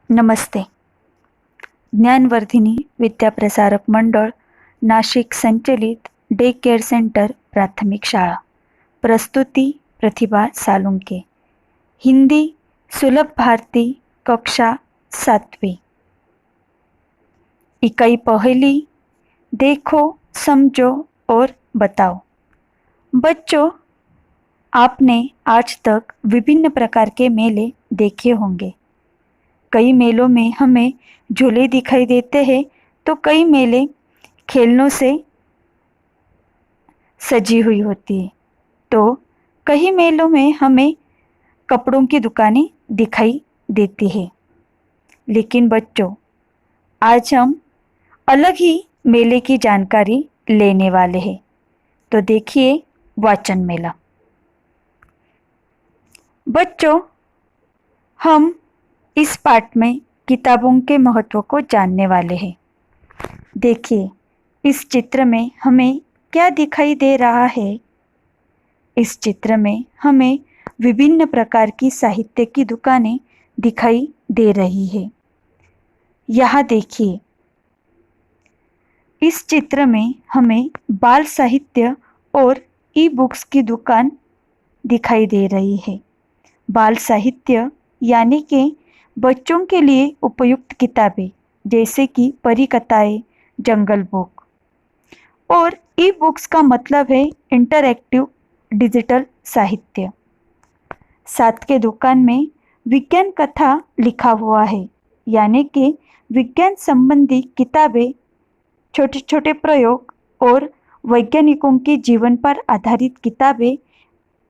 नमस्ते. ज्ञानवर्धिनी विद्याप्रसारक मंडळ, नाशिक संचलित डे केअर सेंटर प्राथमिक शाळा. प्रस्तुति प्रतिभा सालुंके. हिंदी सुलभ भारती कक्षा 7वीं. इकाई पहली, देखो, समझो और बताओ. बच्चों, आपने आज तक विभिन्न प्रकार के मेले देखे होंगे. कई मेलों में हमें झूले दिखाई देते हैं तो कई मेले खेलनों से सजी हुई होती है, तो कई मेलों में हमें कपड़ों की दुकानें दिखाई देती है. लेकिन बच्चों, आज हम अलग ही मेले की जानकारी लेने वाले हैं. तो देखिए, वाचन मेला. बच्चों, हम इस पाठ में किताबों के महत्व को जानने वाले हैं. देखिए, इस चित्र में हमें क्या दिखाई दे रहा है. इस चित्र में हमें विभिन्न प्रकार की साहित्य की दुकानें दिखाई दे रही है. यहाँ देखिए, इस चित्र में हमें बाल साहित्य और ई बुक्स की दुकान दिखाई दे रही है. बाल साहित्य यानी कि बच्चों के लिए उपयुक्त किताबें जैसे कि परी कथाएं, जंगल बुक. और ई बुक्स का मतलब है इंटरैक्टिव डिजिटल साहित्य. साथ के दुकान में विज्ञान कथा लिखा हुआ है, यानी कि विज्ञान संबंधी किताबें, छोटे छोटे प्रयोग और वैज्ञानिकों के जीवन पर आधारित किताबें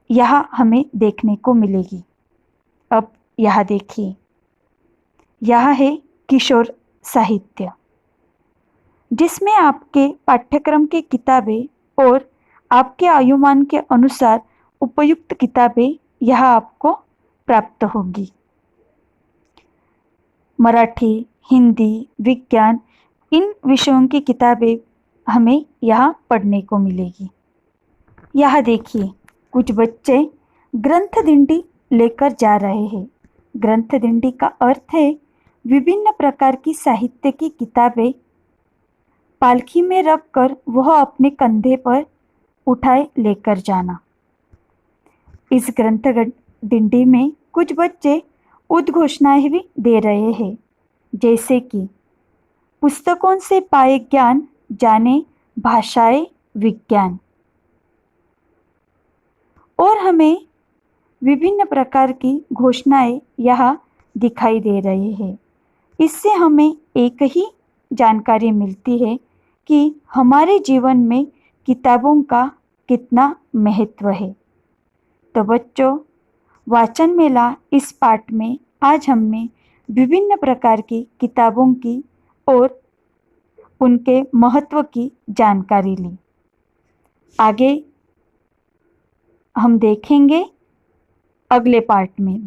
यहाँ हमें देखने को मिलेगी. अब यहाँ देखिए, यह है किशोर साहित्य, जिसमें आपके पाठ्यक्रम की किताबें और आपके आयुमान के अनुसार उपयुक्त किताबें यह आपको प्राप्त होगी. मराठी, हिंदी, विज्ञान, इन विषयों की किताबें हमें यहाँ पढ़ने को मिलेगी. यहाँ देखिए, कुछ बच्चे ग्रंथ दिंडी लेकर जा रहे हैं. ग्रंथ दिंडी का अर्थ है विभिन्न प्रकार की साहित्य की किताबें पालकी में रखकर वह अपने कंधे पर उठाए लेकर जाना. इस ग्रंथ दिंडी में कुछ बच्चे उद्घोषणाएं भी दे रहे हैं, जैसे कि पुस्तकों से पाए ज्ञान, जाने भाषाएं विज्ञान. और हमें विभिन्न प्रकार की घोषणाएं यहाँ दिखाई दे रही है. इससे हमें एक ही जानकारी मिलती है कि हमारे जीवन में किताबों का कितना महत्व है. तो बच्चों, वाचन मेला इस पाठ में आज हमने विभिन्न प्रकार की किताबों की और उनके महत्व की जानकारी ली. आगे हम देखेंगे अगले पार्ट में.